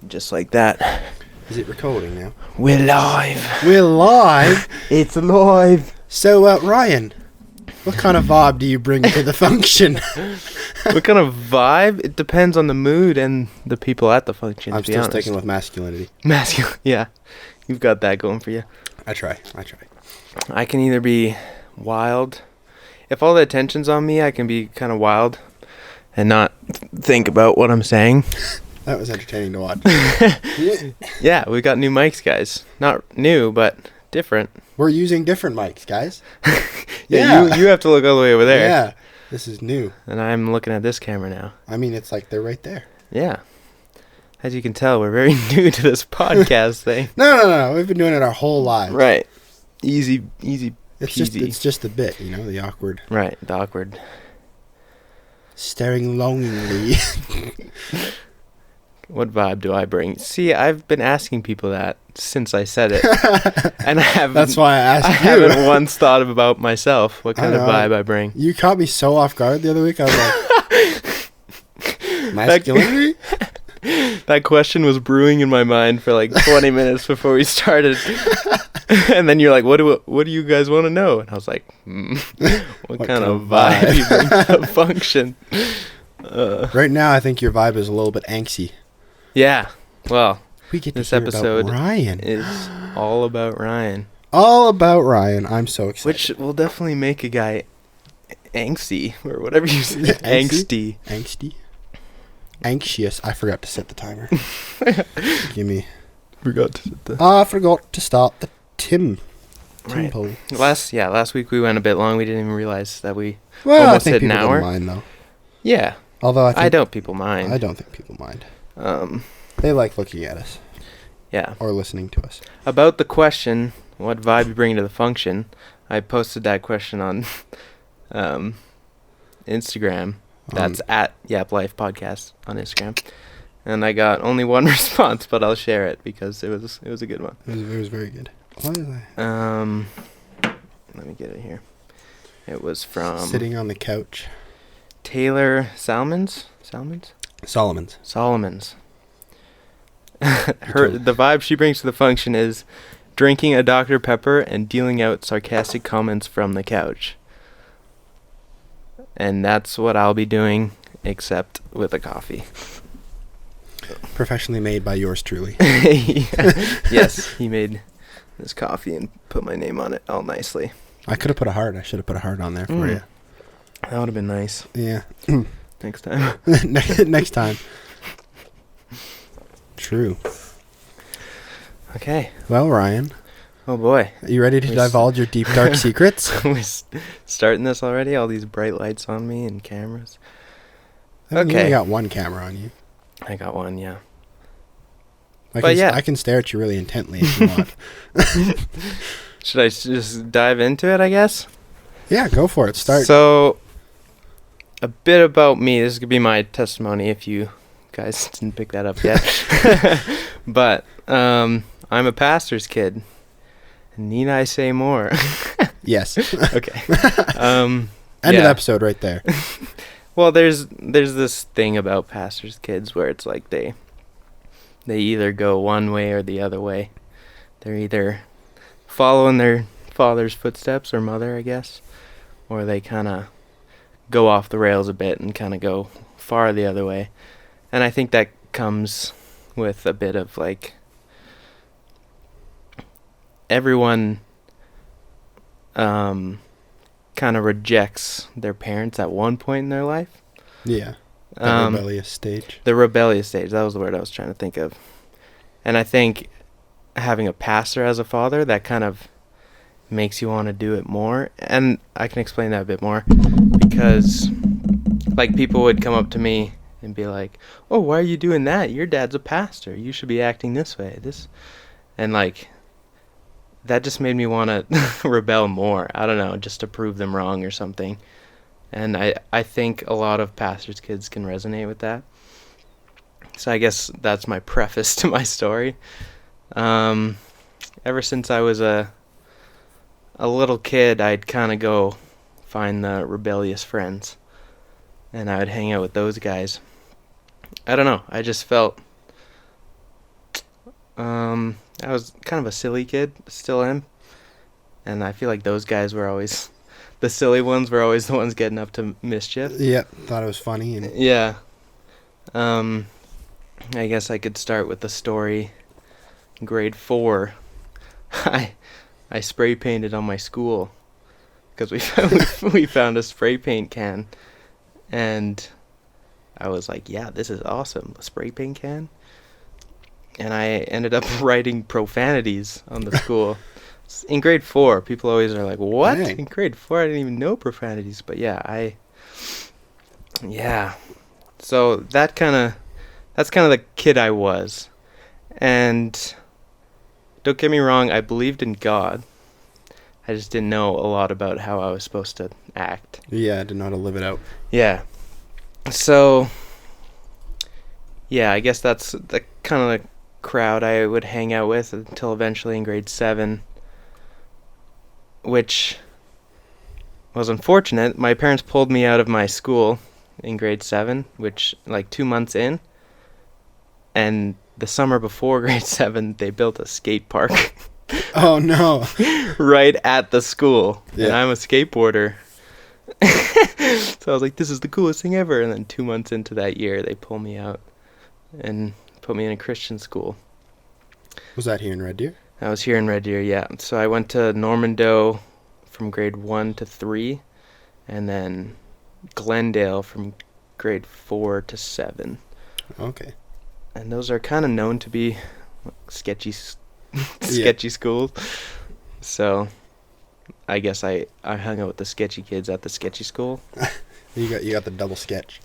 Just like that. Is it recording now? We're live. We're live? It's live. So, Ryan, what kind of vibe do you bring to the function? What kind of vibe? It depends on the mood and the people at the function, I'm to be still honest. sticking with masculinity. Masculine, yeah. You've got that going for you. I try. I can either be wild. If all the attention's on me, I can be kind of wild and not think about what I'm saying. That was entertaining to watch. Yeah, we got new mics, guys. Not new, but different. We're using different mics, guys. Yeah. You have to look all the way over there. Yeah, this is new. And I'm looking at this camera now. I mean, it's like they're right there. Yeah. As you can tell, we're very new to this podcast thing. No. We've been doing it our whole lives. Right. Easy It's just a bit, the awkward. Right, the awkward. Staring longingly. What vibe do I bring? See, I've been asking people that since I said it. And I haven't. That's why I asked you. I haven't once thought about myself, what kind of vibe I bring. You caught me so off guard the other week. I was like, masculinity? That question was brewing in my mind for like 20 minutes before we started. And then you're like, what do you guys want to know? And I was like, what kind of vibe you bring to the function? Right now, I think your vibe is a little bit angsty. Yeah. Well, we get this to hear episode about Ryan. is all about Ryan. All about Ryan. I'm so excited. Which will definitely make a guy angsty, or whatever you say. Angsty. Anxious. I forgot to set the timer. Give me. Forgot to set the... I forgot to start the Tim Right. poll. Last week we went a bit long. We didn't even realize that we Well, almost I think hit an people hour. don't mind, though. Yeah. Although I don't people mind. I don't think people mind. Um, They like looking at us. Yeah. Or listening to us. About the question, what vibe you bring to the function, I posted that question on Instagram. That's at Yap Life Podcast on Instagram. And I got only one response, but I'll share it because it was a good one. It was very good. What is that? Let me get it here. It was from Sitting on the couch. Taylor Solomons. Solomon's. The vibe she brings to the function is drinking a Dr. Pepper and dealing out sarcastic comments from the couch. And that's what I'll be doing, except with a coffee. Professionally made by yours truly. Yes, he made this coffee and put my name on it all nicely. I could have put a heart. I should have put a heart on there for you. That would have been nice. Yeah. Next time. Next time. True. Okay. Well, Ryan. Oh boy. Are you ready to divulge your deep, dark secrets? We're starting this already? All these bright lights on me and cameras. I mean, Okay. You only got one camera on you. I got one, yeah. I can stare at you really intently if you want. Should I just dive into it, I guess? Yeah, go for it. Start. So, a bit about me. This could be my testimony if you guys didn't pick that up yet. But I'm a pastor's kid. Need I say more? Yes. Okay. End of episode right there. Well, there's this thing about pastors' kids where it's like they either go one way or the other way. They're either following their father's footsteps or mother, I guess, or they kind of go off the rails a bit and kind of go far the other way. And I think that comes with a bit of like everyone kind of rejects their parents at one point in their life. Yeah. The rebellious stage. The rebellious stage. That was the word I was trying to think of. And I think having a pastor as a father, that kind of makes you want to do it more. And I can explain that a bit more because like people would come up to me and be like, "Oh, why are you doing that? Your dad's a pastor. You should be acting this way." And like that just made me want to rebel more. I don't know, just to prove them wrong or something. And I think a lot of pastors' kids can resonate with that. So I guess that's my preface to my story. Ever since I was a little kid, I'd kind of go find the rebellious friends. And I would hang out with those guys. I don't know. I just felt I was kind of a silly kid, still am, and I feel like those guys were always the silly ones were always the ones getting up to mischief. Yeah, thought it was funny and Yeah. Um, I guess I could start with the story. Grade 4, I I spray painted on my school because we found a spray paint can, and I was like, yeah, this is awesome, a spray paint can. And I ended up writing profanities on the school. In grade 4, people always are like, what? Dang. In grade 4, I didn't even know profanities. But yeah. So that's kind of the kid I was. And don't get me wrong, I believed in God. I just didn't know a lot about how I was supposed to act. yeah, I didn't know how to live it out. Yeah. So, yeah, I guess that's the kind of the crowd I would hang out with until eventually in grade 7, which was unfortunate. My parents pulled me out of my school in grade 7, which, like, 2 months in, and the summer before grade 7, they built a skate park Oh no. right at the school, and Yeah. I'm a skateboarder. So I was like, this is the coolest thing ever, and then 2 months into that year, they pull me out and put me in a Christian school. Was that here in Red Deer? I was here in Red Deer, yeah. So I went to Normandeau from grade 1 to 3, and then Glendale from grade 4 to 7. Okay. And those are kind of known to be sketchy Yeah. schools. So I guess I hung out with the sketchy kids at the sketchy school, You got the double sketch.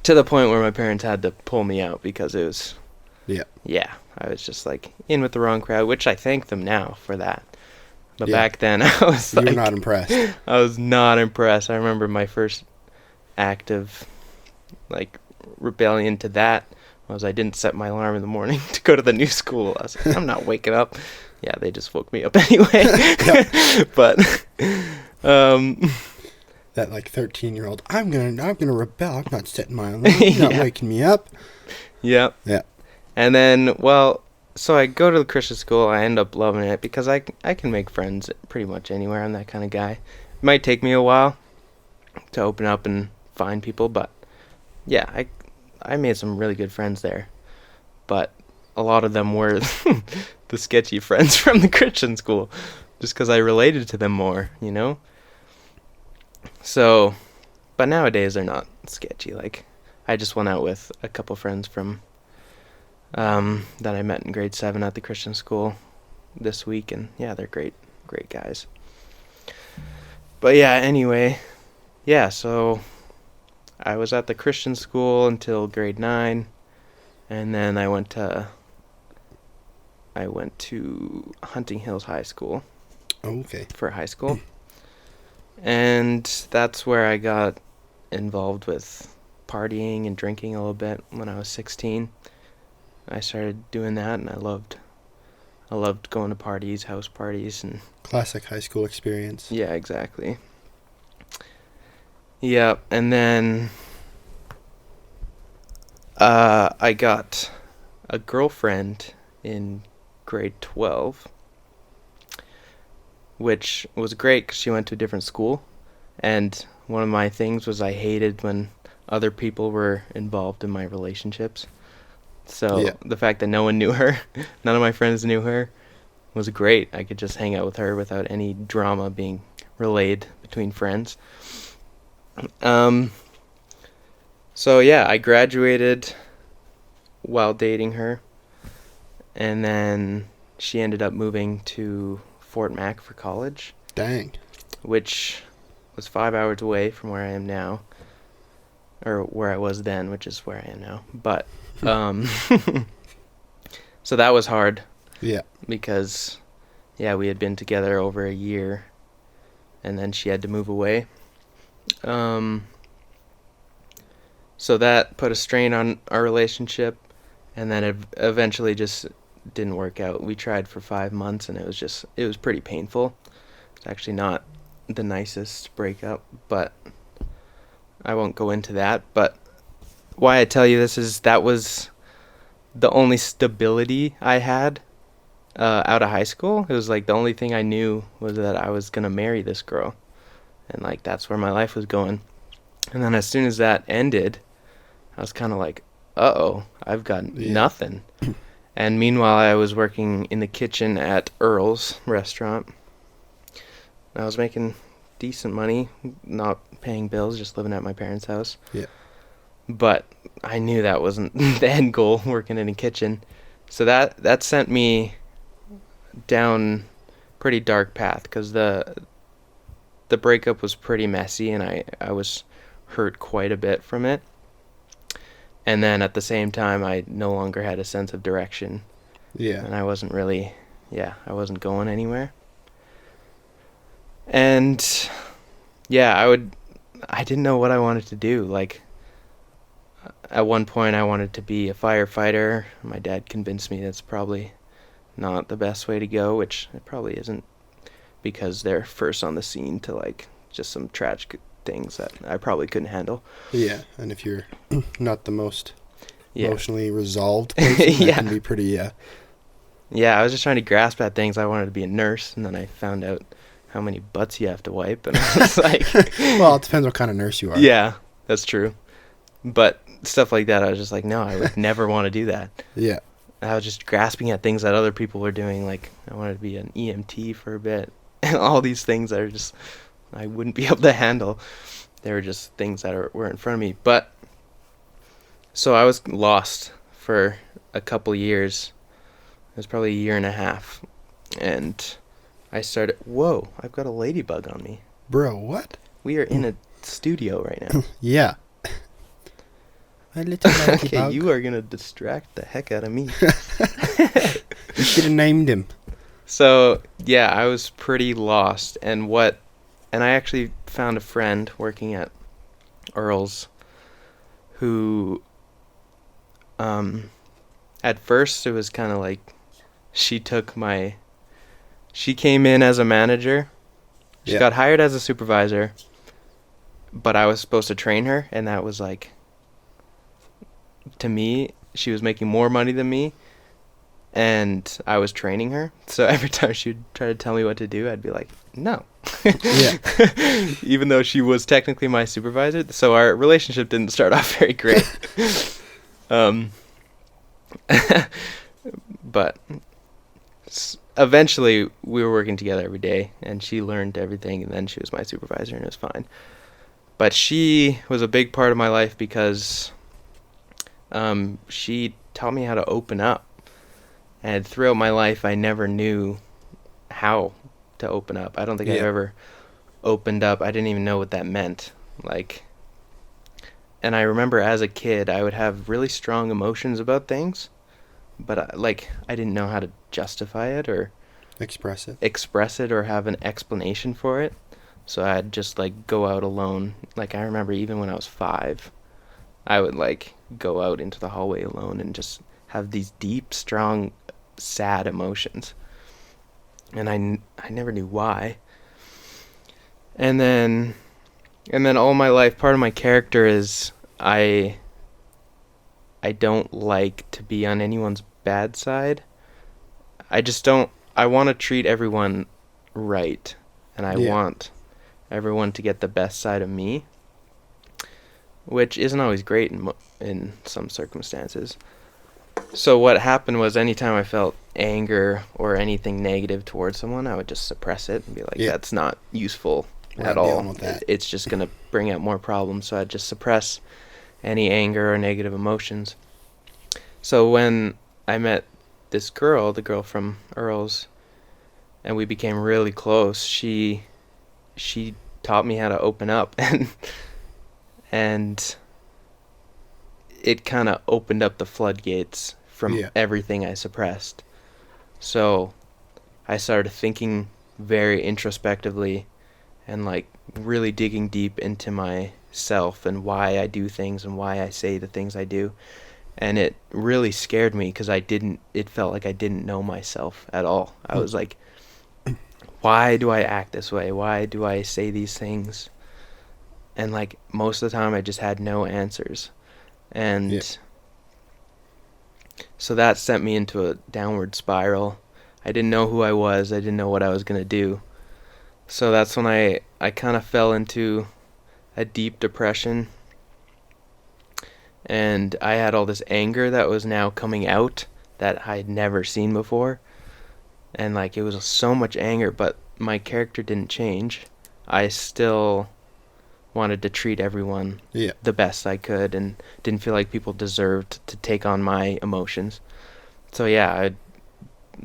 to the point where my parents had to pull me out because it was, Yeah. I was just like in with the wrong crowd, which I thank them now for that. But Yeah. back then I was You like, were not impressed. I was not impressed. I remember my first act of like rebellion to that was I didn't set my alarm in the morning to go to the new school. I was like, I'm not waking up. Yeah, they just woke me up anyway. But That like 13-year-old, I'm gonna rebel. I'm not setting my alarm. You're not Yeah. waking me up. yeah. Yeah. And then, well, so I go to the Christian school. I end up loving it because I can make friends pretty much anywhere. I'm that kind of guy. It might take me a while to open up and find people, but yeah, I made some really good friends there. But a lot of them were the sketchy friends from the Christian school, just because I related to them more, you know? So, but nowadays they're not sketchy. Like, I just went out with a couple friends from that I met in grade 7 at the Christian school this week, and yeah, they're great guys. But yeah, anyway, yeah, so I was at the Christian school until grade 9, and then I went to Hunting Hills High School Okay. for high school. And that's where I got involved with partying and drinking a little bit when I was 16. I started doing that, and I loved going to parties, house parties, and Classic high school experience. yeah, exactly. Yeah, and then I got a girlfriend in grade 12, which was great because she went to a different school, and one of my things was I hated when other people were involved in my relationships. So Yeah. the fact that no one knew her, none of my friends knew her, was great. I could just hang out with her without any drama being relayed between friends. So yeah, I graduated while dating her, and then she ended up moving to Fort Mac for college, Dang. which was 5 hours away from where I am now, or where I was then, which is where I am now. But so that was hard Yeah. because yeah, we had been together over a year, and then she had to move away. So that put a strain on our relationship, and then it eventually just didn't work out. We tried for 5 months, and it was pretty painful. It's actually not the nicest breakup, but I won't go into that. But why I tell you this is that was the only stability I had out of high school. It was like the only thing I knew was that I was gonna marry this girl, and like that's where my life was going. And then as soon as that ended, I was kind of like, uh-oh, I've got Yeah. nothing. And meanwhile, I was working in the kitchen at Earl's restaurant. I was making decent money, not paying bills, just living at my parents' house. Yeah. But I knew that wasn't the end goal, working in a kitchen. So that sent me down pretty dark path, because the breakup was pretty messy, and I was hurt quite a bit from it. And then at the same time, I no longer had a sense of direction, Yeah. and I wasn't really, I wasn't going anywhere. And yeah, I didn't know what I wanted to do. Like, at one point I wanted to be a firefighter. My dad convinced me that's probably not the best way to go, which it probably isn't, because they're first on the scene to like just some tragic things that I probably couldn't handle. Yeah. And if you're not the most Yeah. emotionally resolved person, Yeah. that can be pretty, Yeah, I was just trying to grasp at things. I wanted to be a nurse, and then I found out how many butts you have to wipe, and I was like, well, it depends what kind of nurse you are. yeah, that's true. But stuff like that, I was just like, no, I would never want to do that. Yeah. I was just grasping at things that other people were doing. Like, I wanted to be an EMT for a bit. And all these things that are just, I wouldn't be able to handle. They were just things that were in front of me. But, so I was lost for a couple years. It was probably a year and a half. And I started, whoa, I've got a ladybug on me. Bro, what? We are in a studio right now. Yeah. My little Okay, ladybug. you are going to distract the heck out of me. You should have named him. So, yeah, I was pretty lost. And I actually found a friend working at Earl's who, at first it was kind of like, she came in as a manager. She Yeah. got hired as a supervisor, but I was supposed to train her, and that was like, to me, she was making more money than me, and I was training her. So every time she would try to tell me what to do, I'd be like, no. Yeah. Even though she was technically my supervisor. So our relationship didn't start off very great. But eventually we were working together every day, and she learned everything, and then she was my supervisor, and it was fine. But she was a big part of my life because she taught me how to open up. And throughout my life, I never knew how to open up. I don't think I've Yeah. ever opened up. I didn't even know what that meant. Like, and I remember as a kid, I would have really strong emotions about things, but I didn't know how to justify it or Express it. or have an explanation for it. So I'd just like go out alone. Like, I remember even when I was 5, I would like go out into the hallway alone and just have these deep, strong, sad emotions. And I never knew why. And then all my life, part of my character is I don't like to be on anyone's bad side. I just don't. I want to treat everyone right, and I Yeah. want everyone to get the best side of me, which isn't always great in some circumstances. So what happened was, anytime I felt anger or anything negative towards someone, I would just suppress it and be like, Yeah. that's not useful We're at not all. dealing with that. It's just going to bring out more problems. So I'd just suppress any anger or negative emotions. So when I met this girl, the girl from Earl's, and we became really close, she taught me how to open up, and it kind of opened up the floodgates from Yeah. everything I suppressed. So I started thinking very introspectively and like really digging deep into myself and why I do things and why I say the things I do. And it really scared me because it felt like I didn't know myself at all. I was like, why do I act this way? Why do I say these things? And like most of the time I just had no answers. And Yeah. So that sent me into a downward spiral. I didn't know who I was. I didn't know what I was going to do. So that's when I kind of fell into a deep depression. And I had all this anger that was now coming out that I had never seen before. And like it was so much anger, but my character didn't change. I still wanted to treat everyone the best I could and didn't feel like people deserved to take on my emotions. So yeah, I'd,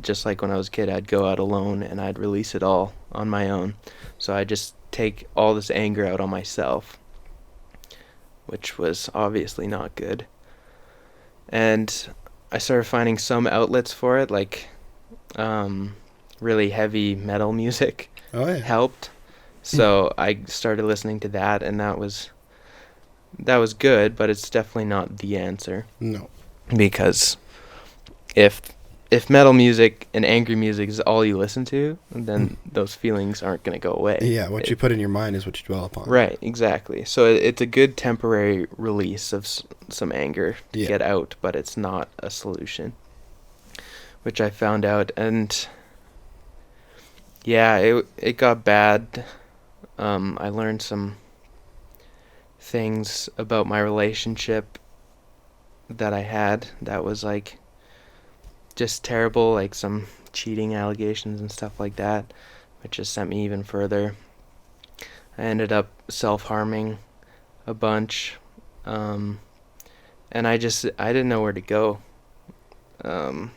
just like when I was a kid, I'd go out alone and I'd release it all on my own. So I'd just take all this anger out on myself, which was obviously not good. And I started finding some outlets for it, like really heavy metal music helped. So I started listening to that, and that was good, but it's definitely not the answer. No. Because if metal music and angry music is all you listen to, then those feelings aren't going to go away. Yeah, what you put in your mind is what you dwell upon. Right, exactly. So it's a good temporary release of some anger to get out, but it's not a solution, which I found out. And yeah, it got bad. I learned some things about my relationship that I had that was like just terrible, like some cheating allegations and stuff like that, which just sent me even further. I ended up self-harming a bunch, and I didn't know where to go. And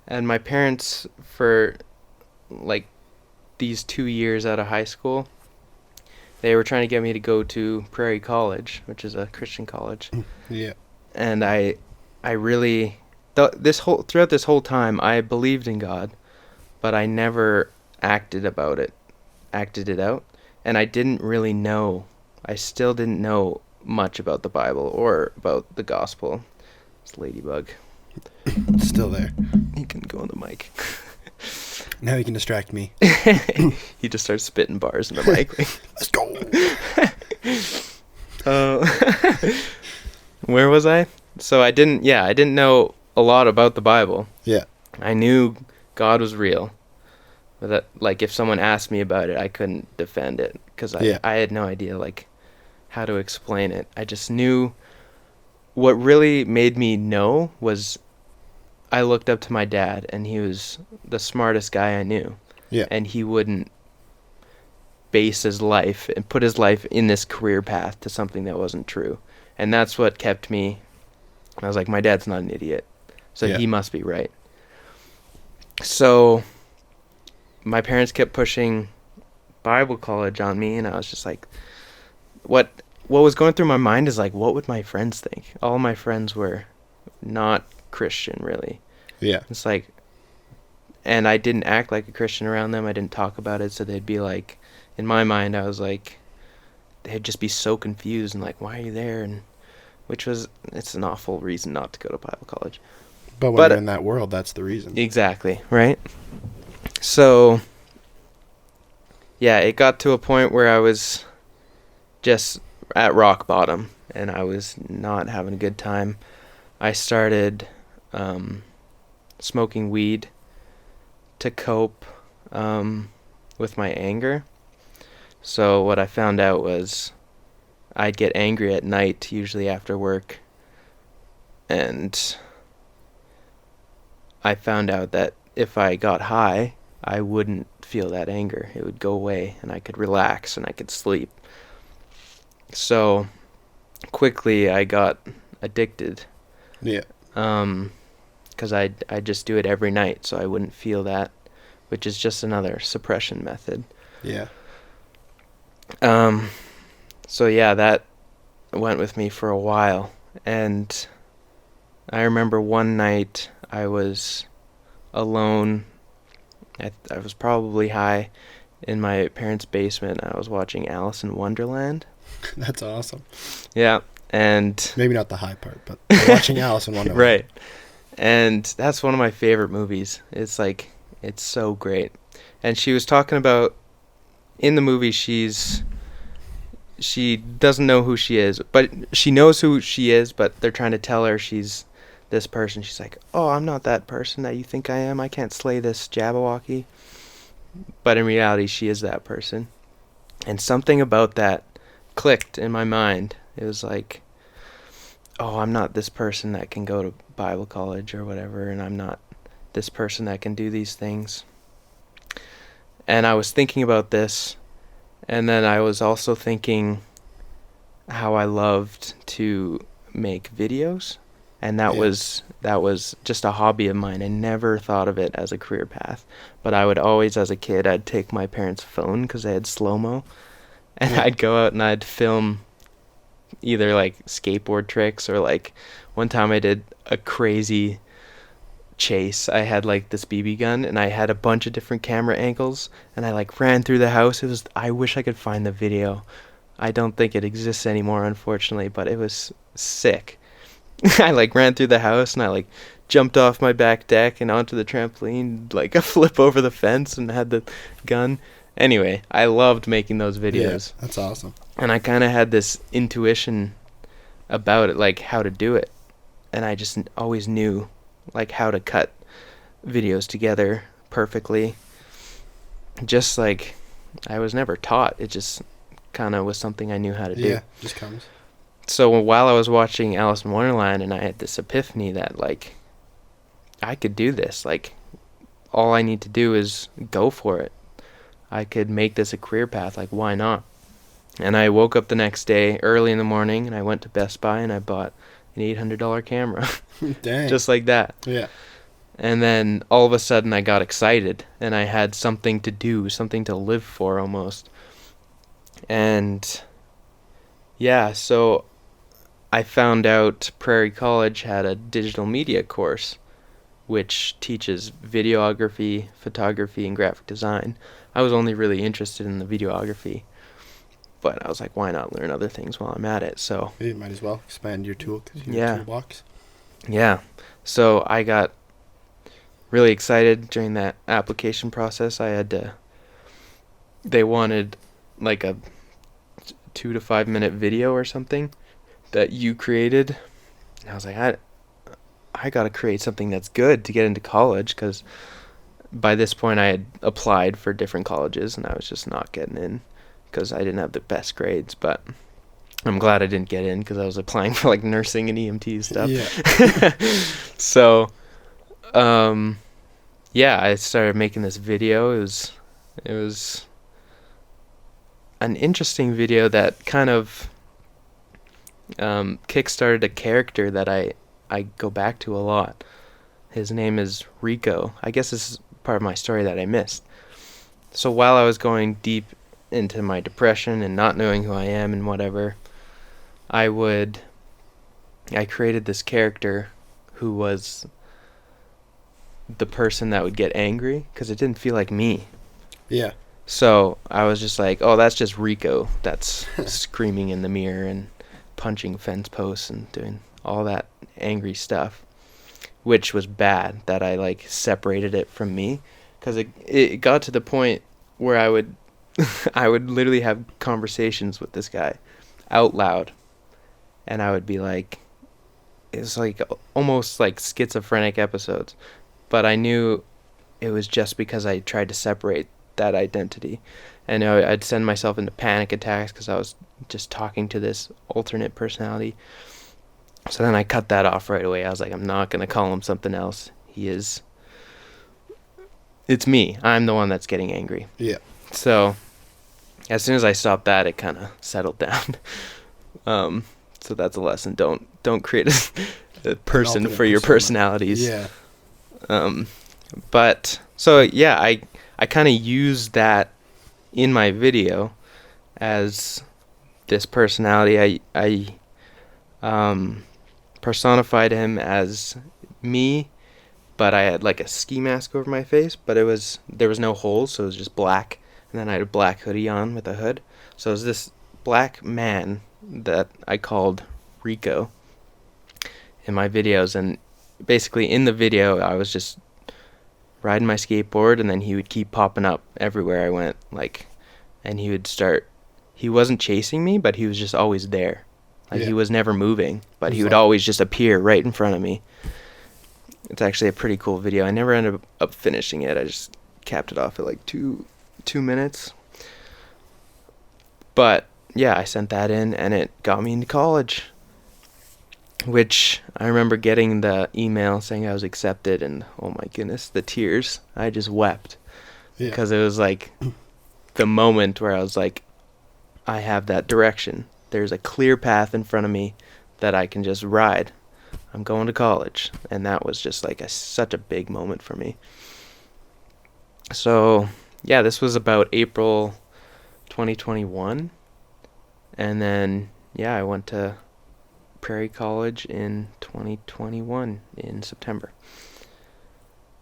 my parents, for like these 2 years out of high school, they were trying to get me to go to Prairie College, which is a Christian college. Yeah. And I really throughout this whole time I believed in God, but I never acted it out, and I didn't really know. I still didn't know much about the Bible or about the gospel. It's Ladybug. It's still there. He can go on the mic. Now he can distract me. He just starts spitting bars in the mic. Let's go. Where was I? So I didn't know a lot about the Bible. Yeah. I knew God was real. But that, like, if someone asked me about it, I couldn't defend it because I had no idea, like, how to explain it. I just knew what really made me know was I looked up to my dad, and he was the smartest guy I knew. Yeah. And he wouldn't base his life and put his life in this career path to something that wasn't true. And that's what kept me. I was like, my dad's not an idiot, so he must be right. So my parents kept pushing Bible college on me, and I was just like, what was going through my mind is like, what would my friends think? All my friends were not Christian, really. Yeah. It's like, and I didn't act like a Christian around them. I didn't talk about it, so they'd be like, in my mind, I was like, they'd just be so confused and like, why are you there? And it's an awful reason not to go to Bible college. But when you're in that world, that's the reason. Exactly, right? So, yeah, it got to a point where I was just at rock bottom, and I was not having a good time. I started smoking weed to cope with my anger. So what I found out was I'd get angry at night, usually after work, and I found out that if I got high, I wouldn't feel that anger. It would go away, and I could relax, and I could sleep. So quickly I got addicted. Yeah. Because I'd just do it every night, so I wouldn't feel that, which is just another suppression method. Yeah. So yeah, that went with me for a while, and I remember one night I was alone. I was probably high in my parents' basement. I was watching Alice in Wonderland. That's awesome. Yeah, and maybe not the high part, but watching Alice in Wonderland. Right. And that's one of my favorite movies. It's like, it's so great. And she was talking about, in the movie, she doesn't know who she is, but she knows who she is, but they're trying to tell her she's this person. She's like, oh, I'm not that person that you think I am. I can't slay this Jabberwocky. But in reality, she is that person. And something about that clicked in my mind. It was like, oh, I'm not this person that can go to Bible college or whatever, and I'm not this person that can do these things. And I was thinking about this, and then I was also thinking how I loved to make videos, and that was just a hobby of mine. I never thought of it as a career path, but I would always, as a kid, I'd take my parents' phone because they had slow-mo, and I'd go out and I'd film either like skateboard tricks, or like one time I did a crazy chase. I had like this BB gun and I had a bunch of different camera angles, and I like ran through the house. I wish I could find the video. I don't think it exists anymore, unfortunately, but it was sick. I like ran through the house and I like jumped off my back deck and onto the trampoline, like a flip over the fence, and had the gun. Anyway, I loved making those videos. Yeah, that's awesome. And I kind of had this intuition about it, like how to do it. And I just always knew like how to cut videos together perfectly. Just like I was never taught. It just kind of was something I knew how to do. Yeah, just comes. So while I was watching Alice in Wonderland, and I had this epiphany that like I could do this. Like all I need to do is go for it. I could make this a career path. Like, why not? And I woke up the next day early in the morning, and I went to Best Buy and I bought an $800 camera. Dang. Just like that. Yeah. And then all of a sudden I got excited, and I had something to do, something to live for almost. And yeah, so I found out Prairie College had a digital media course which teaches videography, photography, and graphic design. I was only really interested in the videography, but I was like, why not learn other things while I'm at it? So You might as well expand your tool, toolbox. Yeah. So I got really excited during that application process. They wanted like a 2 to 5 minute video or something that you created. And I was like, I got to create something that's good to get into college, because by this point I had applied for different colleges and I was just not getting in because I didn't have the best grades. But I'm glad I didn't get in, because I was applying for like nursing and EMT stuff. Yeah. So, yeah, I started making this video. It was an interesting video that kind of kickstarted a character that I go back to a lot. His name is Rico. I guess this is part of my story that I missed. So while I was going deep into my depression and not knowing who I am and whatever, I created this character who was the person that would get angry, because it didn't feel like me. Yeah. So I was just like, oh, that's just Rico that's screaming in the mirror and punching fence posts and doing all that angry stuff, which was bad that I like separated it from me, because it got to the point where I would I would literally have conversations with this guy out loud, and I would be like, it's like almost like schizophrenic episodes, but I knew it was just because I tried to separate that identity, and I'd send myself into panic attacks because I was just talking to this alternate personality. So then I cut that off right away. I was like, I'm not going to call him something else. It's me. I'm the one that's getting angry. Yeah. So as soon as I stopped that, it kind of settled down. So that's a lesson. Don't create a person for your personalities. Yeah. But so yeah, I kind of used that in my video as this personality. I personified him as me, but I had like a ski mask over my face, but there was no holes, so it was just black, and then I had a black hoodie on with a hood. So it was this black man that I called Rico in my videos, and basically in the video I was just riding my skateboard, and then he would keep popping up everywhere I went, like, and he wasn't chasing me, but he was just always there. Like, he was never moving, but he would always just appear right in front of me. It's actually a pretty cool video. I never ended up finishing it. I just capped it off at like 2 minutes. But yeah, I sent that in, and it got me into college. Which I remember getting the email saying I was accepted, and oh my goodness, the tears. I just wept. Yeah. Because it was like the moment where I was like, I have that direction. There's a clear path in front of me that I can just ride. I'm going to college. And that was just like such a big moment for me. So, yeah, this was about April 2021. And then, yeah, I went to Prairie College in 2021 in September.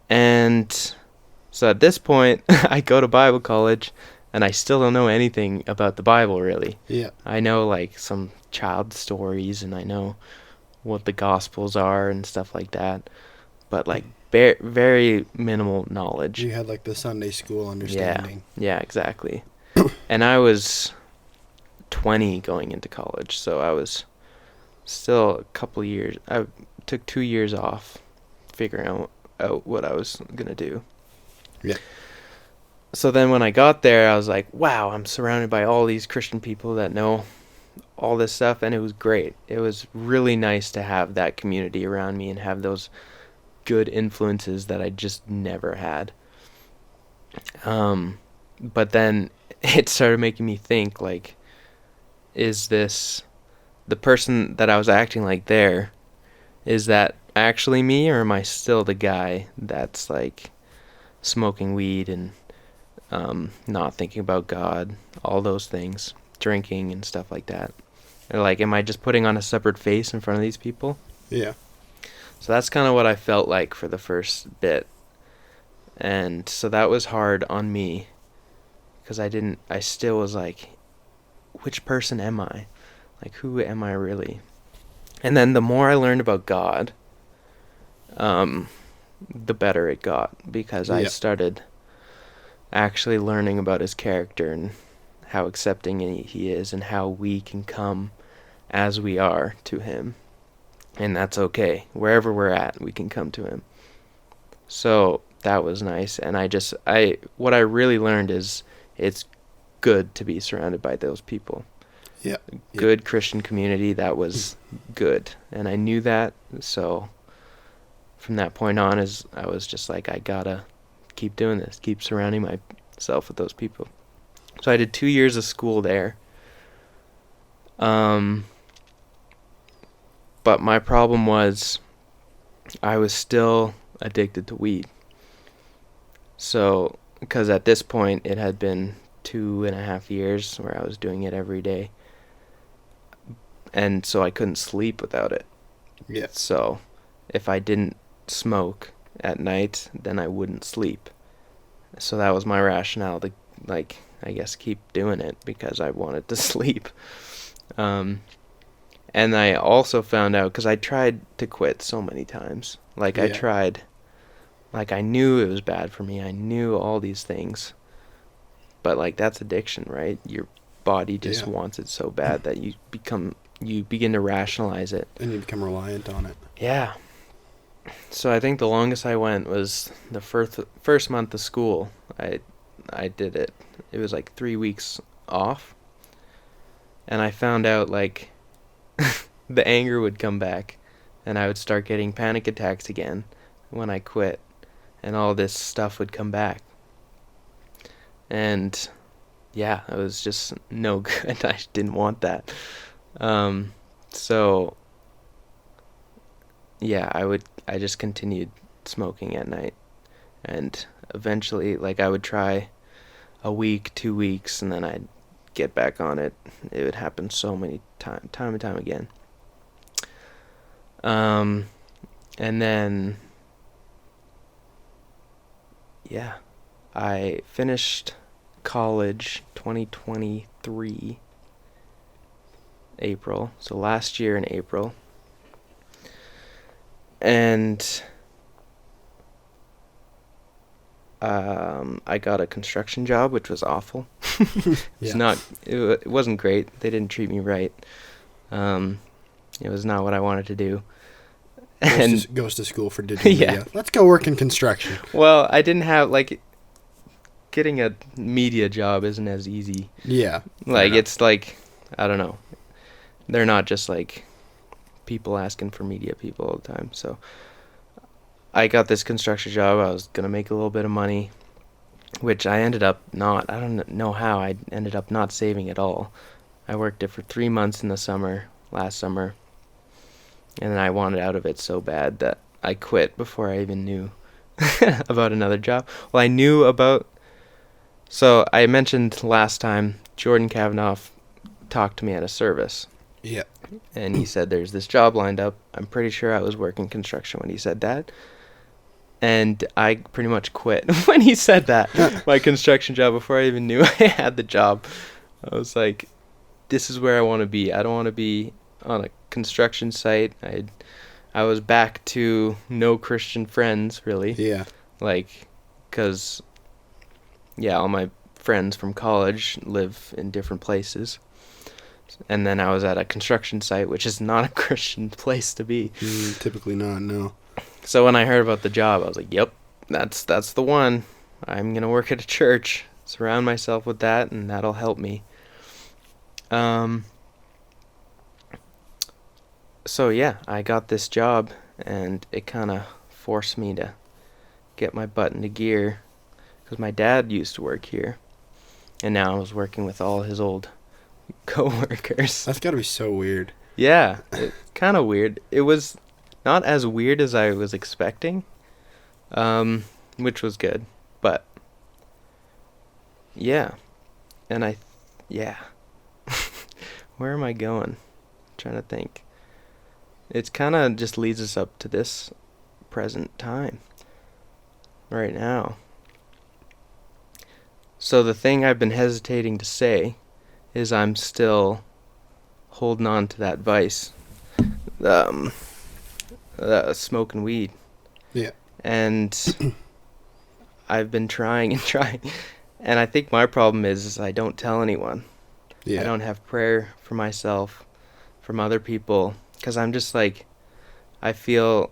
And so at this point, I go to Bible college, and I still don't know anything about the Bible, really. Yeah. I know, like, some child stories, and I know what the Gospels are and stuff like that. But, like, very minimal knowledge. You had, like, the Sunday school understanding. Yeah, exactly. And I was 20 going into college, so I was still a couple years. I took 2 years off figuring out what I was going to do. Yeah. So then when I got there, I was like, wow, I'm surrounded by all these Christian people that know all this stuff, and it was great. It was really nice to have that community around me and have those good influences that I just never had. But then it started making me think, like, is this the person that I was acting like there? Is that actually me, or am I still the guy that's like smoking weed and not thinking about God, all those things, drinking and stuff like that? Or like, am I just putting on a separate face in front of these people? Yeah. So that's kind of what I felt like for the first bit. And so that was hard on me, because I still was like, which person am I? Like, who am I really? And then the more I learned about God, the better it got, because I started actually learning about his character and how accepting he is, and how we can come as we are to him. And that's okay. Wherever we're at, we can come to him. So that was nice. And what I really learned is it's good to be surrounded by those people. Yeah. Good Christian community that was good. And I knew that. So from that point on, I was just like, I gotta keep doing this, keep surrounding myself with those people. So I did 2 years of school there. But my problem was I was still addicted to weed. So, because at this point it had been 2.5 years where I was doing it every day. And so I couldn't sleep without it. Yeah. So if I didn't smoke at night, then I wouldn't sleep. So that was my rationale to, like, I guess keep doing it, because I wanted to sleep. And I also found out, because I tried to quit so many times. Like, I tried, like, I knew it was bad for me. I knew all these things. But, like, that's addiction, right? Your body just wants it so bad that you begin to rationalize it. And you become reliant on it. Yeah. So I think the longest I went was the first month of school. I did it. It was like 3 weeks off. And I found out, like, the anger would come back, and I would start getting panic attacks again when I quit, and all this stuff would come back. And yeah, it was just no good. I didn't want that. So yeah, I just continued smoking at night, and eventually, like, I would try a week, 2 weeks, and then I'd get back on it. It would happen so many time and time again. And then, yeah, I finished college 2023 April, so last year in April. And I got a construction job, which was awful. It wasn't great. They didn't treat me right. It was not what I wanted to do. And goes to school for digital Yeah. media. Let's go work in construction. well, I didn't have like getting a media job isn't as easy. Yeah. Like Yeah. it's like I don't know. They're not just like people asking for media people all the time. So I got this construction job. I was gonna make a little bit of money, which I ended up not. I don't know how. I ended up not saving at all. I worked it for 3 months in the summer, last summer, and then I wanted out of it so bad that I quit before I even knew about another job. Well, I knew about. So I mentioned last time Jordan Kavanaugh talked to me at a service, Yeah. and he said there's this job lined up. I'm pretty sure I was working construction when he said that. And I pretty much quit when he said that. My construction job, before I even knew I had the job. I was like, this is where I want to be. I don't want to be on a construction site. I was back to no Christian friends, really. Yeah. Like, because, yeah, all my friends from college live in different places. And then I was at a construction site, which is not a Christian place to be. Typically not, no. So when I heard about the job, I was like, yep, that's the one. I'm going to work at a church, surround myself with that, and that'll help me. So yeah, I got this job, and it kind of forced me to get my butt into gear, because my dad used to work here, and now I was working with all his old co-workers. That's got to be so weird. Yeah, kind of weird. It was not as weird as I was expecting, which was good, but yeah, and yeah. Where am I going? I'm trying to think. It's kind of just leads us up to this present time right now. So the thing I've been hesitating to say is I'm still holding on to that vice, smoking weed. Yeah. And I've been trying and trying, and I think my problem is I don't tell anyone. Yeah. I don't have prayer for myself, from other people, because I'm just like, I feel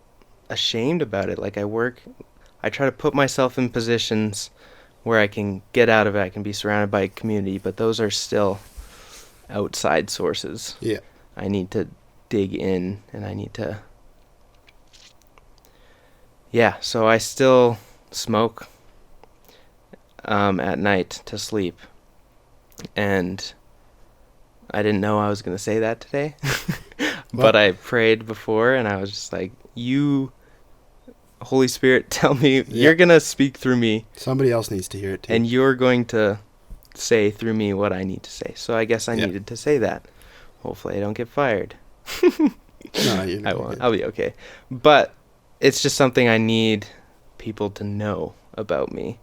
ashamed about it. Like I try to put myself in positions where I can get out of it. I can be surrounded by a community, but those are still outside sources. Yeah. I need to dig in, and I need to. Yeah, so I still smoke at night to sleep, and I didn't know I was going to say that today, but I prayed before, and I was just like, you, Holy Spirit, tell me, you're going to speak through me. Somebody else needs to hear it too. And you're going to say through me what I need to say. So I guess I needed to say that. Hopefully I don't get fired. No, you're not. I won't. I'll be okay. But it's just something I need people to know about me.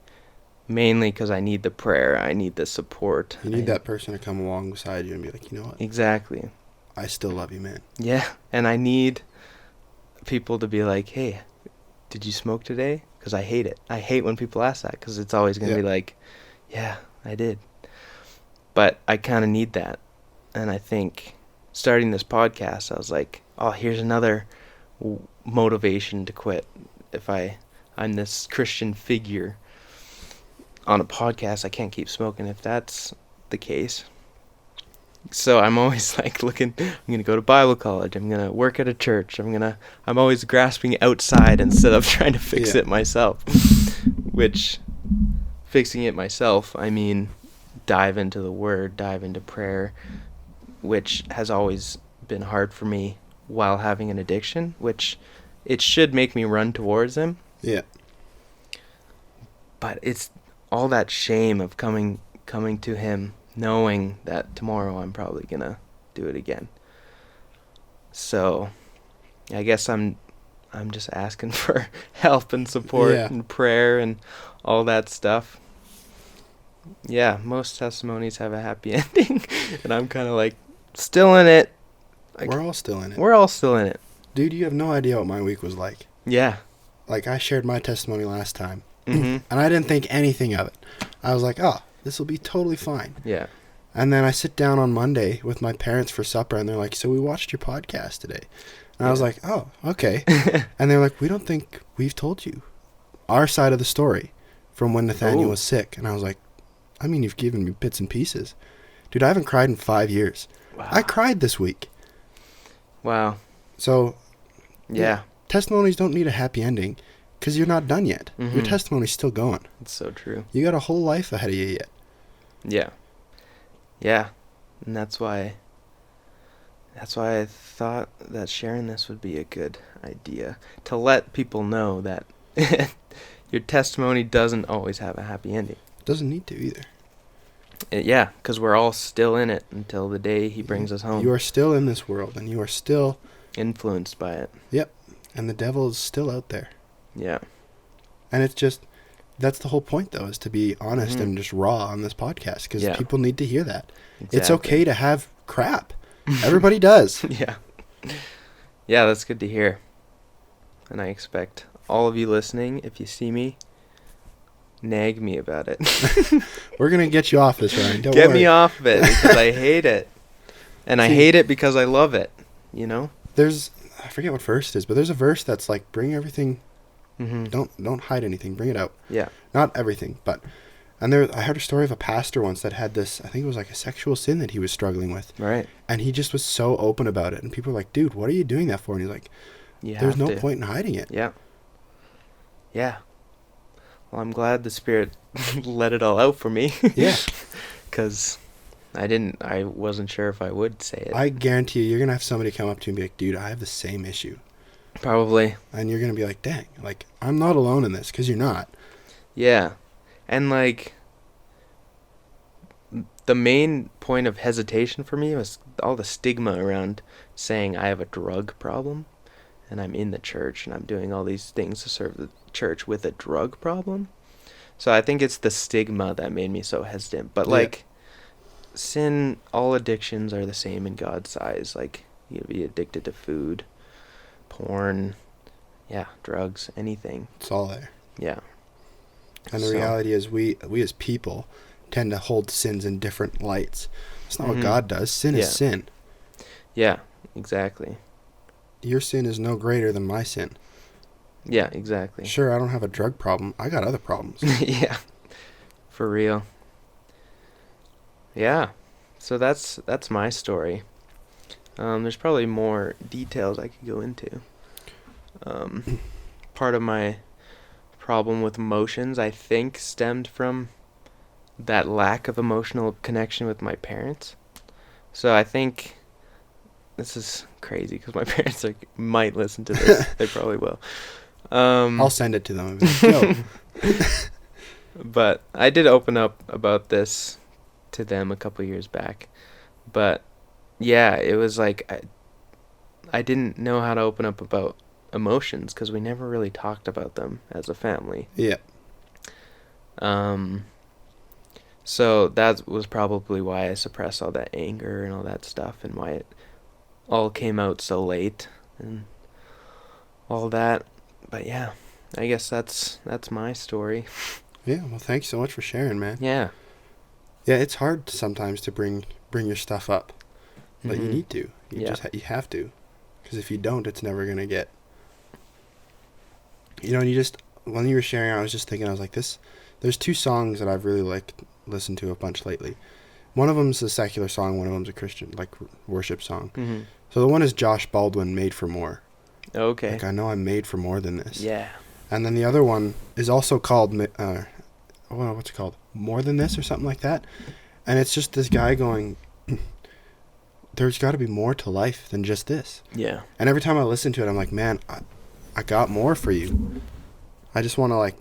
Mainly because I need the prayer. I need the support. You need that person to come alongside you and be like, you know what? Exactly. I still love you, man. Yeah. And I need people to be like, hey, did you smoke today? Because I hate it. I hate when people ask that, because it's always going to be like, yeah, I did. But I kind of need that. And I think starting this podcast, I was like, oh, here's another motivation to quit. If I'm this Christian figure on a podcast, I can't keep smoking if that's the case. So I'm always like looking, I'm going to go to Bible college, I'm going to work at a church, I'm always grasping outside instead of trying to fix it myself. Which, fixing it myself, I mean, dive into the Word, dive into prayer, which has always been hard for me while having an addiction, which it should make me run towards Him. Yeah. But it's all that shame of coming to Him, knowing that tomorrow I'm probably gonna do it again. So I guess I'm just asking for help and support and prayer and all that stuff. Yeah, most testimonies have a happy ending, and I'm kind of like still in it. Like, we're all still in it. We're all still in it. Dude, you have no idea what my week was like. Yeah. Like, I shared my testimony last time, Mm-hmm. and I didn't think anything of it. I was like, oh, this will be totally fine. Yeah. And then I sit down on Monday with my parents for supper, and they're like, so we watched your podcast today. And I was like, oh, okay. And they're like, we don't think we've told you our side of the story from when Nathaniel was sick. And I was like, I mean, you've given me bits and pieces. Dude, I haven't cried in 5 years. Wow. I cried this week. Wow. So, Yeah. testimonies don't need a happy ending because you're not done yet. Mm-hmm. Your testimony's still going. It's so true. You got a whole life ahead of you yet. Yeah. Yeah. And that's why I thought that sharing this would be a good idea. To let people know that your testimony doesn't always have a happy ending. Doesn't need to either. Yeah, because we're all still in it until the day he brings us home. You are still in this world, and you are still influenced by it. Yep. And the devil is still out there. Yeah. And it's just, that's the whole point, though, is to be honest and just raw on this podcast, because people need to hear that. Exactly. It's okay to have crap. Everybody does. Yeah. Yeah, that's good to hear. And I expect all of you listening, if you see me, nag me about it. We're going to get you off this, Ryan. Don't Get worry. me off of it, because I hate it. And I hate it because I love it, you know? There's, I forget what verse it is, but there's a verse that's like, bring everything, don't hide anything, bring it out. Yeah. Not everything, but, and I heard a story of a pastor once that had this, I think it was like a sexual sin that he was struggling with. Right. And he just was so open about it. And people were like, dude, what are you doing that for? And he's like, there's no point in hiding it. Yeah. Yeah. Well, I'm glad the Spirit let it all out for me. Yeah. Because I wasn't sure if I would say it. I guarantee you're going to have somebody come up to you and be like, dude, I have the same issue. Probably. And you're going to be like, dang, like, I'm not alone in this, because you're not. Yeah. And, like, the main point of hesitation for me was all the stigma around saying I have a drug problem, and I'm in the church, and I'm doing all these things to serve the church with a drug problem. So I think it's the stigma that made me so hesitant. But, like, sin, all addictions are the same in God's eyes. Like, you'd be addicted to food, porn, drugs, anything. It's all there. Yeah. And the reality is we as people tend to hold sins in different lights. That's not what God does. Sin is sin. Yeah, exactly. Your sin is no greater than my sin. Yeah, exactly. Sure, I don't have a drug problem. I got other problems. Yeah, for real. Yeah, so that's my story. There's probably more details I could go into. Part of my problem with emotions, I think, stemmed from that lack of emotional connection with my parents. So I think this is crazy because my parents might listen to this. They probably will. I'll send it to them. Yo. But I did open up about this to them a couple years back. But yeah, it was like I didn't know how to open up about emotions because we never really talked about them as a family. Yeah. So that was probably why I suppressed all that anger and all that stuff, and why it all came out so late and all that. But yeah, I guess that's my story. Yeah, well, thanks so much for sharing, man. Yeah. Yeah, it's hard sometimes to bring your stuff up, but you need to. You have to, because if you don't, it's never gonna get. You know, and when you were sharing, I was just thinking, I was like, there's two songs that I've really listened to a bunch lately. One of them's a secular song, one of them's a Christian, worship song. Mm-hmm. So the one is Josh Baldwin, Made for More. Okay. Like, I know I'm made for more than this. Yeah. And then the other one is also called, what's it called? More Than This or something like that. And it's just this guy going, there's got to be more to life than just this. Yeah. And every time I listen to it, I'm like, man, I got more for you. I just want to,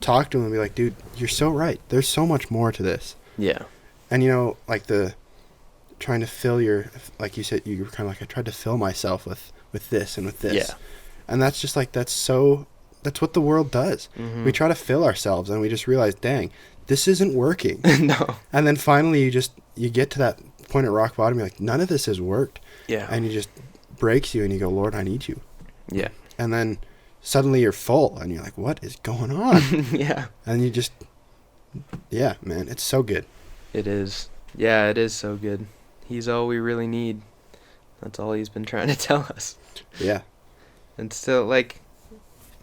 talk to him and be like, dude, you're so right. There's so much more to this. Yeah. And, trying to fill like you said, you were kind of like, I tried to fill myself with this and with this. Yeah. And that's just that's what the world does. Mm-hmm. We try to fill ourselves and we just realize, dang, this isn't working. No. And then finally you get to that point at rock bottom, you're like, none of this has worked. Yeah. And you just breaks you and you go, Lord, I need you. Yeah. And then suddenly you're full and you're like, what is going on? Yeah. And you just, yeah, man, it's so good. It is. Yeah, it is so good. He's all we really need. That's all he's been trying to tell us. Yeah. And still, like,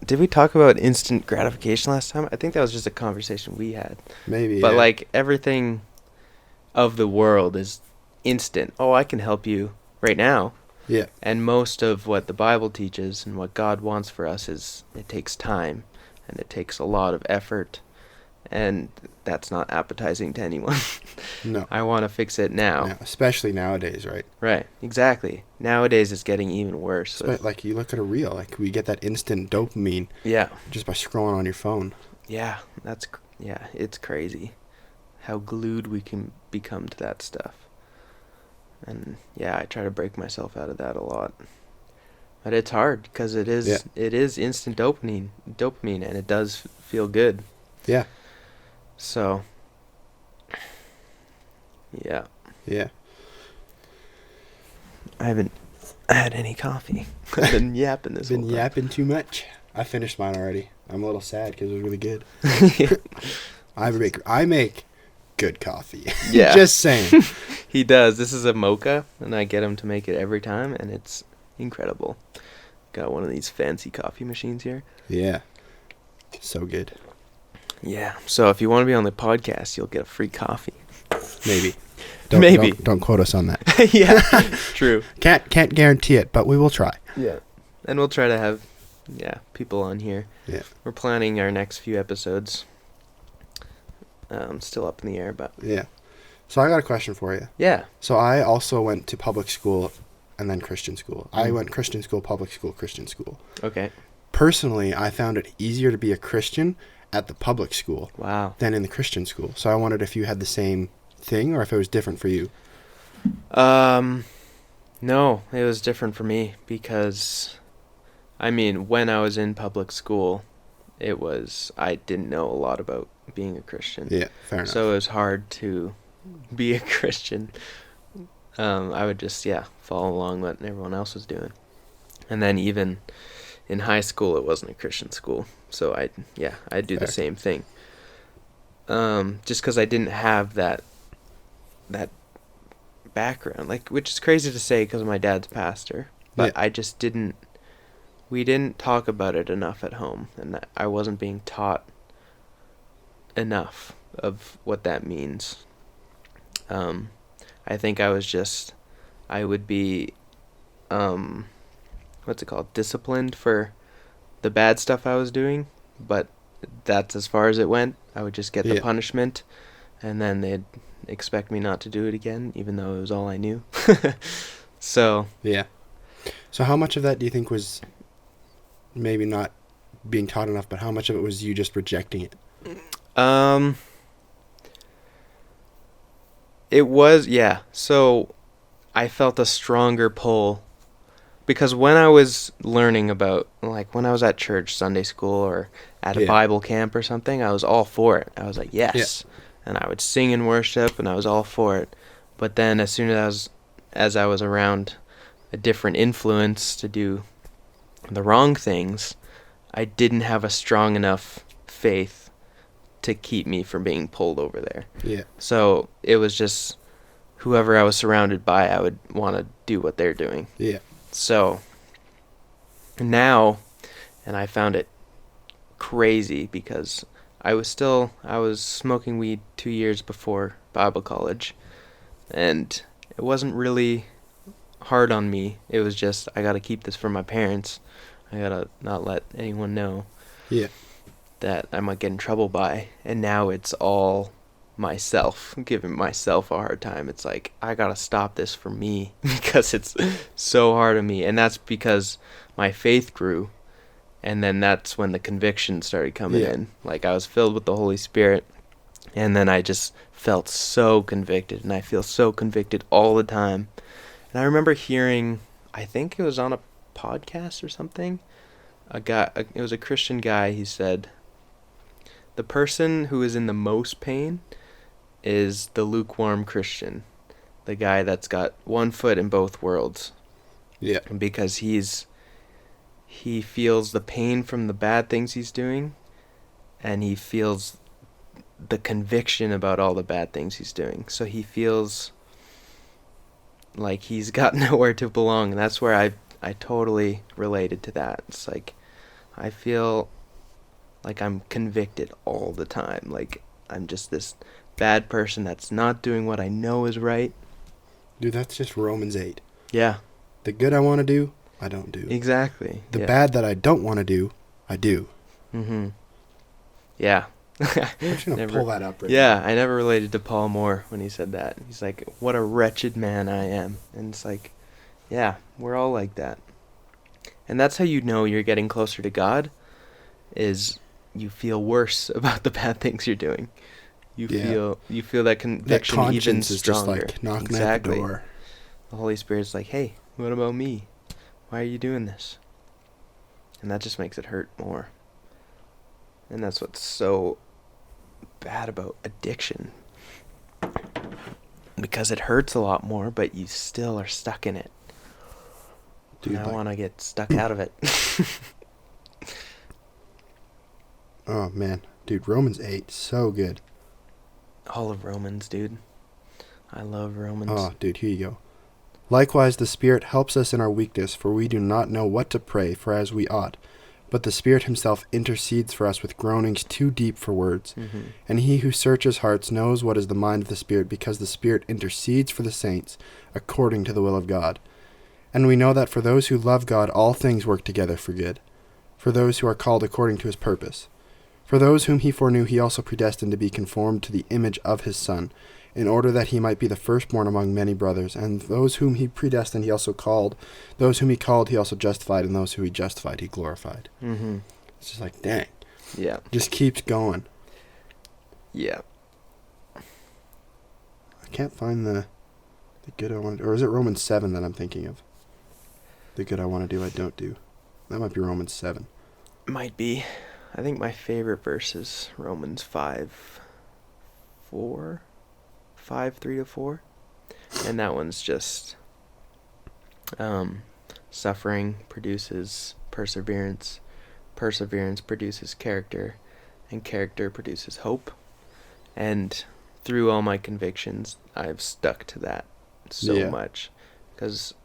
did we talk about instant gratification last time? I think that was just a conversation we had. Maybe, But, yeah. like, everything of the world is instant. Oh, I can help you right now. Yeah. And most of what the Bible teaches and what God wants for us is it takes time and it takes a lot of effort. And that's not appetizing to anyone. No. I want to fix it now. Especially nowadays, right? Right, exactly. Nowadays it's getting even worse. Like, you look at a reel, like, we get that instant dopamine. Yeah. Just by scrolling on your phone. Yeah, it's crazy how glued we can become to that stuff. And yeah, I try to break myself out of that a lot. But it's hard because it is instant dopamine, and it does feel good. Yeah. So, yeah. Yeah. I haven't had any coffee. I've been yapping this whole time. Been yapping too much. I finished mine already. I'm a little sad because it was really good. I make good coffee. Yeah. Just saying. He does. This is a mocha, and I get him to make it every time, and it's incredible. Got one of these fancy coffee machines here. Yeah. So good. Yeah. So if you want to be on the podcast, you'll get a free coffee. Maybe. Don't quote us on that. Yeah. True. Can't guarantee it, but we will try. Yeah. And we'll try to have people on here. Yeah. We're planning our next few episodes. Still up in the air, but yeah. So I got a question for you. Yeah. So I also went to public school and then Christian school. I went Christian school, public school, Christian school. Okay. Personally, I found it easier to be a Christian at the public school than in the Christian school. So I wondered if you had the same thing or if it was different for you. No, it was different for me because, I mean, when I was in public school, I didn't know a lot about being a Christian. Yeah, fair enough. So it was hard to be a Christian. I would just, follow along what everyone else was doing. And then even in high school, it wasn't a Christian school. So I'd do the same thing. Just because I didn't have that background, like, which is crazy to say because my dad's pastor, but I just we didn't talk about it enough at home, and I wasn't being taught enough of what that means. I think I would be, disciplined for the bad stuff I was doing, but that's as far as it went. I would just get the punishment, and then they'd expect me not to do it again, even though it was all I knew. So. Yeah. So how much of that do you think was maybe not being taught enough, but how much of it was you just rejecting it? It was, so I felt a stronger pull because when I was learning about, like, when I was at church, Sunday school, or at a Bible camp or something, I was all for it. I was like, yes. Yeah. And I would sing in worship, and I was all for it. But then as soon as I was around a different influence to do the wrong things, I didn't have a strong enough faith to keep me from being pulled over there. Yeah. So it was just whoever I was surrounded by, I would want to do what they're doing. Yeah. So now, and I found it crazy because I was smoking weed 2 years before Bible college, and it wasn't really hard on me. It was just, I got to keep this from my parents. I got to not let anyone know that I might get in trouble by. And now it's all myself, giving myself a hard time. It's like, I got to stop this for me because it's so hard on me. And that's because my faith grew. And then that's when the conviction started coming in. Like, I was filled with the Holy Spirit, and then I just felt so convicted, and I feel so convicted all the time. And I remember hearing, I think it was on a podcast or something, it was a Christian guy. He said, the person who is in the most pain is the lukewarm Christian, the guy that's got one foot in both worlds. Yeah. Because he feels the pain from the bad things he's doing, and he feels the conviction about all the bad things he's doing. So he feels like he's got nowhere to belong. And that's where I totally related to that. It's like I feel like I'm convicted all the time. Like I'm just this bad person that's not doing what I know is right. Dude, that's just Romans 8. Yeah. The good I want to do, I don't do. Exactly. The bad that I don't want to do, I do. Mm-hmm. Yeah. I'm just going to pull that up right now. Yeah, I never related to Paul more when he said that. He's like, what a wretched man I am. And it's like, yeah, we're all like that. And that's how you know you're getting closer to God, is you feel worse about the bad things you're doing. You feel that conviction that even is stronger. just like knocking at the door. The Holy Spirit's like, hey, what about me? Why are you doing this? And that just makes it hurt more. And that's what's so bad about addiction. Because it hurts a lot more, but you still are stuck in it. Dude, and I want to get stuck out of it. Oh, man. Dude, Romans 8, so good. All of Romans, dude. I love Romans. Oh, dude, here you go. Likewise, the Spirit helps us in our weakness, for we do not know what to pray for as we ought. But the Spirit himself intercedes for us with groanings too deep for words. Mm-hmm. And he who searches hearts knows what is the mind of the Spirit, because the Spirit intercedes for the saints according to the will of God. And we know that for those who love God, all things work together for good, for those who are called according to his purpose. For those whom he foreknew, he also predestined to be conformed to the image of his Son, in order that he might be the firstborn among many brothers. And those whom he predestined, he also called. Those whom he called, he also justified. And those who he justified, he glorified. Mm-hmm. It's just like, dang. Yeah. Just keeps going. Yeah. I can't find the good I want to do. Or is it Romans 7 that I'm thinking of? The good I want to do, I don't do. That might be Romans 7. Might be. I think my favorite verse is Romans 5:3 to 4. And that one's just suffering produces perseverance, perseverance produces character, and character produces hope. And through all my convictions, I've stuck to that so much, because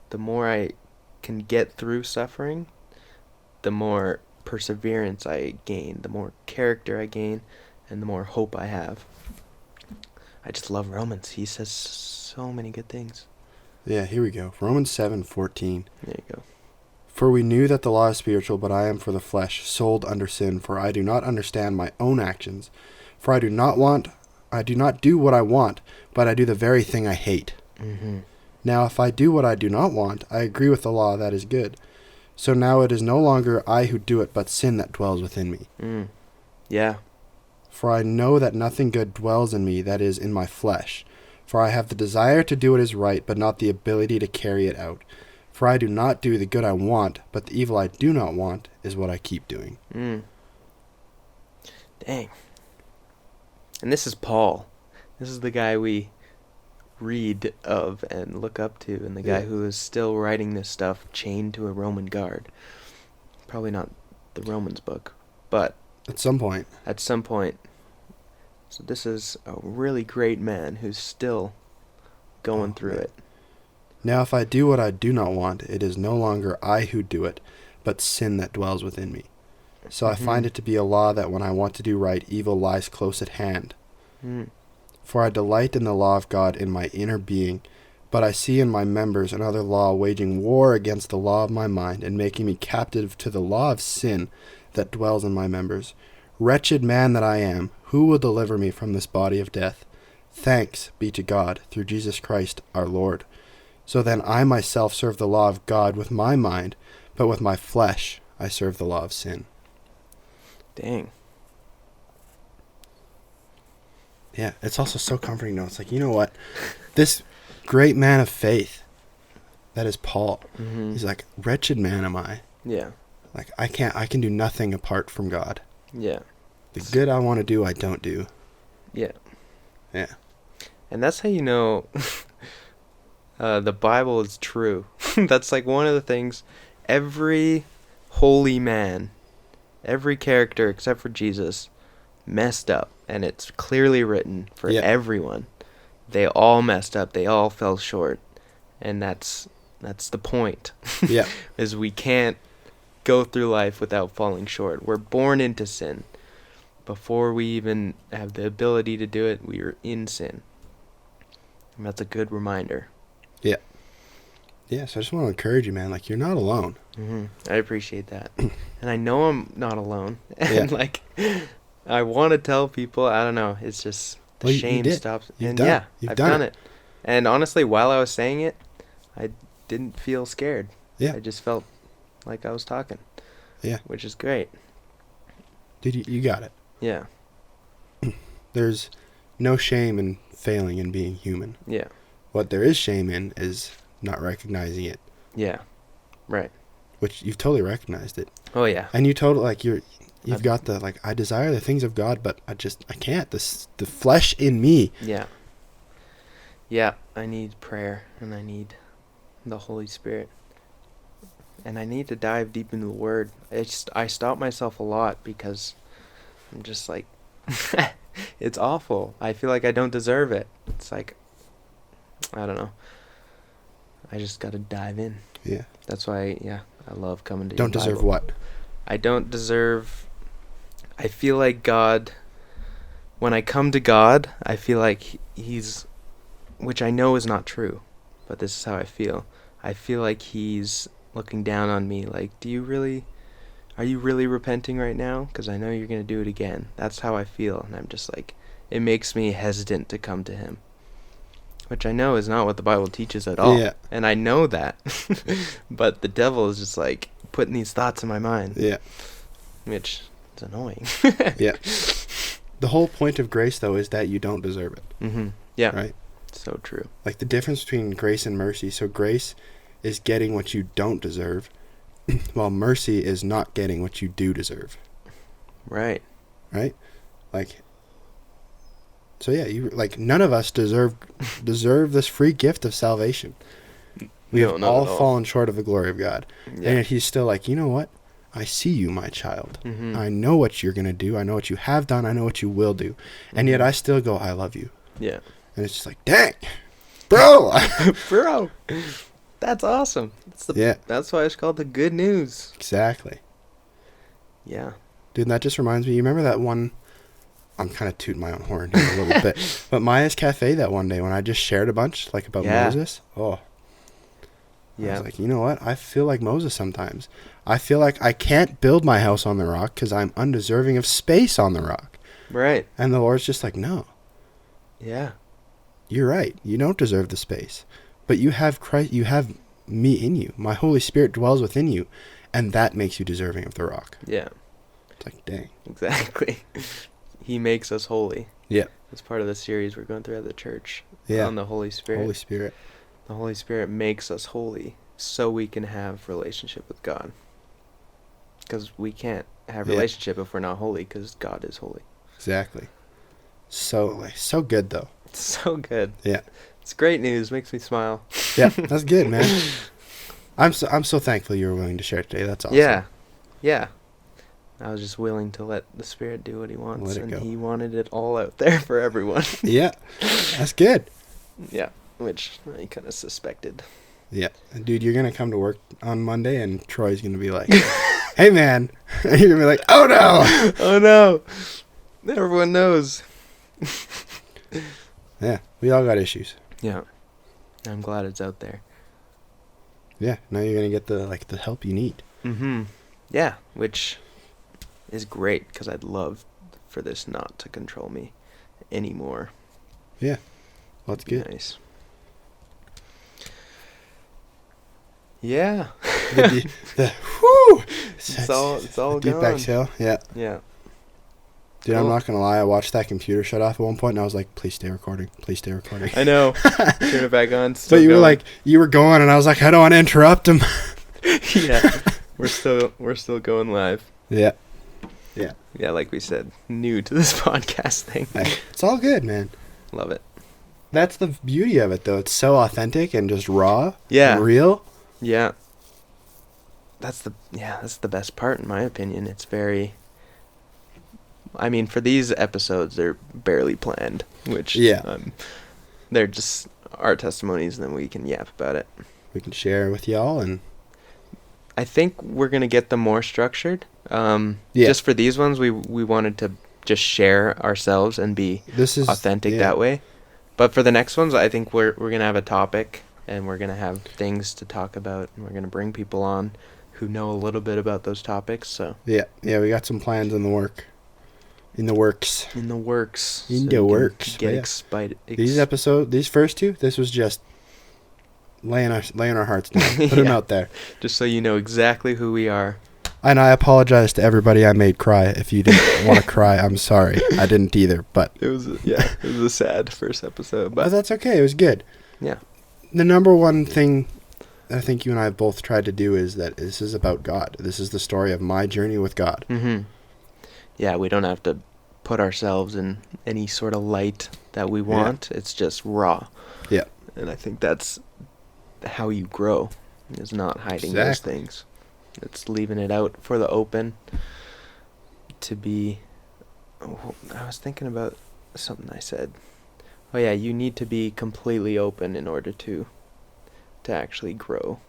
the more I can get through suffering, the more perseverance I gain, the more character I gain, and the more hope I have. I just love Romans. He says so many good things. Yeah, here we go. Romans 7:14. There you go. For we knew that the law is spiritual, but I am for the flesh, sold under sin, for I do not understand my own actions. For I do not do what I want, but I do the very thing I hate. Mm-hmm. Now if I do what I do not want, I agree with the law that is good. So now it is no longer I who do it, but sin that dwells within me. Yeah. For I know that nothing good dwells in me, that is, in my flesh. For I have the desire to do what is right, but not the ability to carry it out. For I do not do the good I want, but the evil I do not want is what I keep doing. Dang. And this is Paul. This is the guy we read of and look up to, and the guy who is still writing this stuff chained to a Roman guard. Probably not the Romans book, but at some point. So this is a really great man who's still going through it. Now if I do what I do not want, it is no longer I who do it, but sin that dwells within me. So I find it to be a law that when I want to do right, evil lies close at hand. For I delight in the law of God in my inner being, but I see in my members another law waging war against the law of my mind and making me captive to the law of sin that dwells in my members. Wretched man that I am, who will deliver me from this body of death? Thanks be to God through Jesus Christ our Lord. So then I myself serve the law of God with my mind, but with my flesh I serve the law of sin. Dang. Yeah, it's also so comforting now. It's like, you know what? This great man of faith, that is Paul. He's like, wretched man am I. Yeah. Like, I can do nothing apart from God. Yeah. The good I want to do, I don't do. Yeah. Yeah. And that's how you know the Bible is true. That's like one of the things every holy man, every character except for Jesus, messed up. And it's clearly written for everyone. They all messed up. They all fell short. And that's the point. Yeah. Is we can't go through life without falling short. We're born into sin. Before we even have the ability to do it, we are in sin. And that's a good reminder. Yeah. Yeah, so I just want to encourage you, man. Like, you're not alone. Mm-hmm. I appreciate that. And I know I'm not alone. And, like, I want to tell people, I don't know, it's just the shame stops. You've I've done it. And honestly, while I was saying it, I didn't feel scared. Yeah. I just felt like I was talking. Yeah. Which is great. Dude, you got it. Yeah. There's no shame in failing and being human. Yeah. What there is shame in is not recognizing it. Yeah. Right. Which you've totally recognized it. Oh yeah. And you totally, like, you've got the, like, I desire the things of God, but I can't. The flesh in me. Yeah. Yeah. I need prayer, and I need the Holy Spirit. And I need to dive deep into the Word. I stop myself a lot because I'm just like, it's awful. I feel like I don't deserve it. It's like, I don't know. I just got to dive in. Yeah. That's why, I love coming to Don't deserve what? I don't deserve... I feel like God... When I come to God, I feel like He's... Which I know is not true, but this is how I feel. I feel like He's looking down on me, like, are you really repenting right now? Because I know you're going to do it again. That's how I feel, and I'm just like, it makes me hesitant to come to Him. Which I know is not what the Bible teaches at all. Yeah. And I know that. But the devil is just like putting these thoughts in my mind. Yeah. Which is annoying. Yeah. The whole point of grace, though, is that you don't deserve it. Mm-hmm. Yeah. Right? So true. Like, the difference between grace and mercy. So grace is getting what you don't deserve, while mercy is not getting what you do deserve. Right. Right? Like... So yeah, none of us deserve this free gift of salvation. We have all fallen short of the glory of God. Yeah. And yet He's still like, you know what? I see you, my child. Mm-hmm. I know what you're going to do. I know what you have done. I know what you will do. Mm-hmm. And yet I still go, I love you. Yeah. And it's just like, dang, bro. Bro, that's awesome. That's why it's called the good news. Exactly. Yeah. Dude, that just reminds me, you remember that one... I'm kind of tooting my own horn here a little bit. But Maya's Cafe that one day when I just shared a bunch, like, about Moses. Oh. Yeah. I was like, you know what? I feel like Moses sometimes. I feel like I can't build my house on the rock because I'm undeserving of space on the rock. Right. And the Lord's just like, no. Yeah. You're right. You don't deserve the space. But you have Christ. You have me in you. My Holy Spirit dwells within you. And that makes you deserving of the rock. Yeah. It's like, dang. Exactly. He makes us holy. Yeah. It's part of the series we're going through at the church. Yeah. On the Holy Spirit. Holy Spirit. The Holy Spirit makes us holy so we can have relationship with God. Because we can't have relationship if we're not holy because God is holy. Exactly. So good, though. It's so good. Yeah. It's great news. Makes me smile. Yeah, that's good, man. I'm so thankful you were willing to share today. That's awesome. Yeah. Yeah. I was just willing to let the Spirit do what He wants. Let it go. He wanted it all out there for everyone. Yeah. That's good. Yeah. Which I kind of suspected. Yeah. Dude, you're going to come to work on Monday and Troy's going to be like, hey, man. And you're going to be like, oh, no. Oh, no. Everyone knows. Yeah. We all got issues. Yeah. I'm glad it's out there. Yeah. Now you're going to get the help you need. Mm-hmm. Yeah. Which is great because I'd love for this not to control me anymore. Yeah. Well, that's good. Nice. Yeah. Whoo! It's all deep gone. exhale. Yeah. Yeah. Dude, cool. I'm not going to lie. I watched that computer shut off at one point, and I was like, please stay recording. Please stay recording. I know. Turn it back on. But you were you were going, and I was like, I don't want to interrupt him. Yeah. We're still going live. Yeah. Yeah. Yeah, like we said, new to this podcast thing. Hey, it's all good, man. Love it. That's the beauty of it, though. It's so authentic and just raw. Yeah. And real. Yeah. That's the best part, in my opinion. It's very... I mean, for these episodes, they're barely planned, which... Yeah. They're just our testimonies, and then we can yap about it. We can share with y'all, and I think we're gonna get them more structured. Just for these ones, we wanted to just share ourselves and be authentic that way. But for the next ones, I think we're gonna have a topic, and we're gonna have things to talk about, and we're gonna bring people on who know a little bit about those topics. So yeah, we got some plans in the works. Get excited. These first two, this was just laying our hearts down. Put them out there. Just so you know exactly who we are. And I apologize to everybody I made cry. If you didn't want to cry, I'm sorry. I didn't either, but it was a sad first episode, but that's okay. It was good. Yeah. The number one thing I think you and I have both tried to do is that this is about God. This is the story of my journey with God. Mm-hmm. Yeah, we don't have to put ourselves in any sort of light that we want. Yeah. It's just raw. Yeah. And I think that's how you grow, is not hiding those things. It's leaving it out for the open to be... I was thinking about something I said. Oh yeah, you need to be completely open in order to actually grow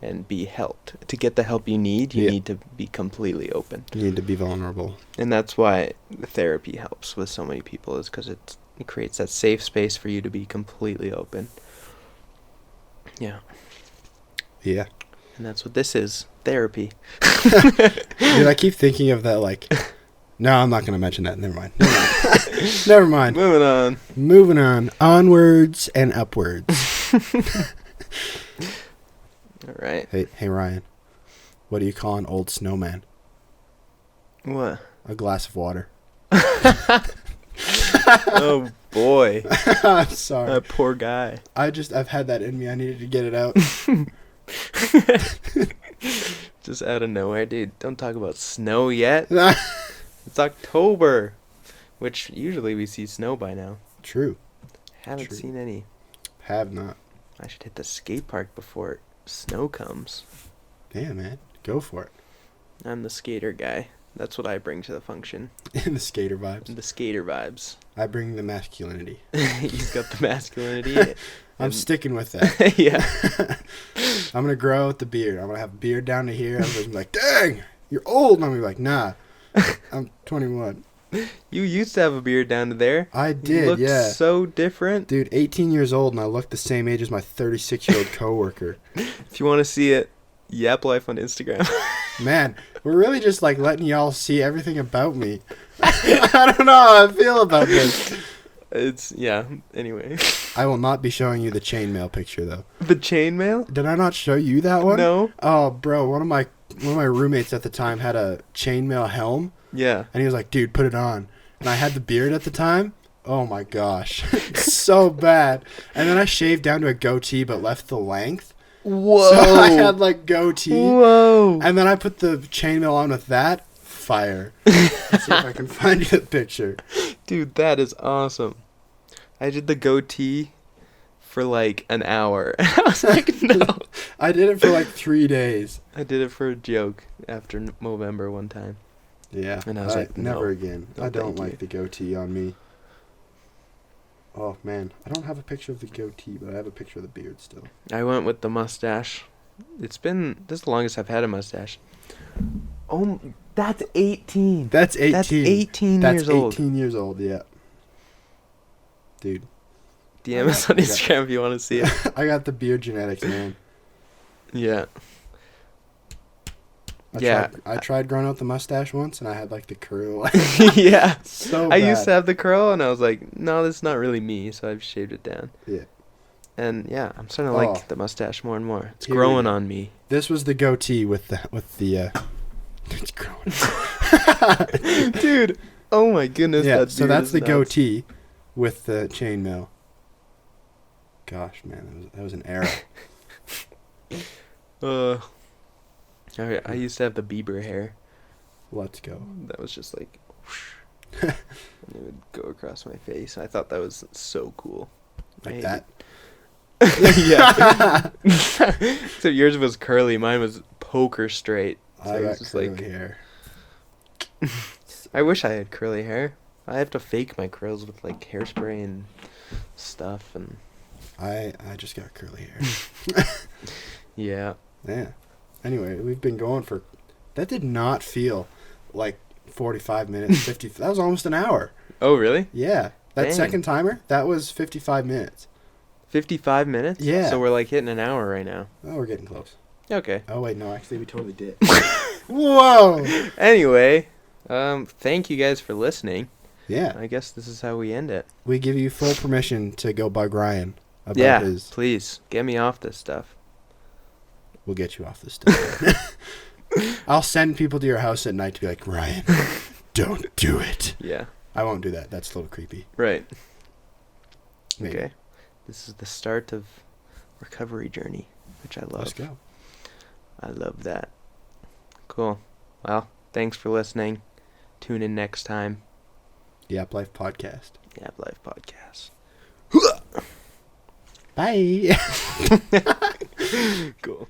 and be helped. To get the help you need, you need to be completely open. You need to be vulnerable. And that's why therapy helps with so many people, is because it creates that safe space for you to be completely open. Yeah. Yeah. And that's what this is. Therapy. Dude, I keep thinking of that, like... No, I'm not going to mention that. Never mind. Never mind. Moving on. Onwards and upwards. All right. Hey, Ryan. What do you call an old snowman? What? A glass of water. Oh, boy. I'm sorry. That poor guy. I've had that in me. I needed to get it out. Just out of nowhere, dude. Don't talk about snow yet. It's October, which usually we see snow by now. True. Haven't seen any. Have not. I should hit the skate park before snow comes. Yeah, man. Go for it. I'm the skater guy. That's what I bring to the function. The skater vibes. The skater vibes. I bring the masculinity. You've got the masculinity. I'm sticking with that. Yeah. I'm going to grow out the beard. I'm going to have a beard down to here. I'm going to be like, dang, you're old. And I'm going to be like, nah, I'm 21. You used to have a beard down to there. I did, you looked so different. Dude, 18 years old, and I look the same age as my 36-year-old coworker. If you want to see it, Yap Life on Instagram. Man, we're really just like letting y'all see everything about me. I don't know how I feel about this. Anyway. I will not be showing you the chainmail picture, though. The chainmail? Did I not show you that one? No. Oh, bro, one of my roommates at the time had a chainmail helm. Yeah. And he was like, dude, put it on. And I had the beard at the time. Oh, my gosh. So bad. And then I shaved down to a goatee but left the length. Whoa. So I had, like, goatee. Whoa. And then I put the chainmail on with that. Fire. Let's see if I can find you the picture. Dude, that is awesome. I did the goatee for, like, an hour. I was like, no. I did it for, like, 3 days. I did it for a joke after Movember one time. Yeah. And I was like, never again. No, I don't like the goatee on me. Oh, man. I don't have a picture of the goatee, but I have a picture of the beard still. I went with the mustache. This is the longest I've had a mustache. Oh, that's 18. That's 18. That's 18 years old. That's 18 years old, yeah. Dude. DM us on Instagram if you want to see it. I got the beard genetics, man. Yeah. I tried growing out the mustache once, and I had, like, the curl. Yeah. So bad. I used to have the curl, and I was like, no, that's not really me, so I've shaved it down. Yeah. And, yeah, I'm starting to like the mustache more and more. It's growing on me. This was the goatee with the it's growing. Dude, oh my goodness. Yeah, so that's the goatee with the chainmail. Gosh, man, that was an era. I used to have the Bieber hair. Let's go. That was just like, whoosh, and it would go across my face. I thought that was so cool. Like that? Yeah. So yours was curly. Mine was poker straight. So I got curly hair. I wish I had curly hair. I have to fake my curls with like hairspray and stuff, and I just got curly hair. Yeah. Yeah. Anyway, we've been going for... That did not feel like 45 minutes, 50... That was almost an hour. Oh, really? Yeah. That Dang. second timer, that was 55 minutes. 55 minutes? Yeah. So we're like hitting an hour right now. Oh, we're getting close. Okay. Oh, wait, no, actually, we totally did. Whoa! Anyway, thank you guys for listening. Yeah. I guess this is how we end it. We give you full permission to go bug Ryan about his... Please, get me off this stuff. We'll get you off this stuff. I'll send people to your house at night to be like, Ryan, don't do it. Yeah. I won't do that. That's a little creepy. Right. Maybe. Okay. This is the start of recovery journey, which I love. Let's go. I love that. Cool. Well, thanks for listening. Tune in next time. Yap Life Podcast. Yap Life Podcast. Bye. Cool.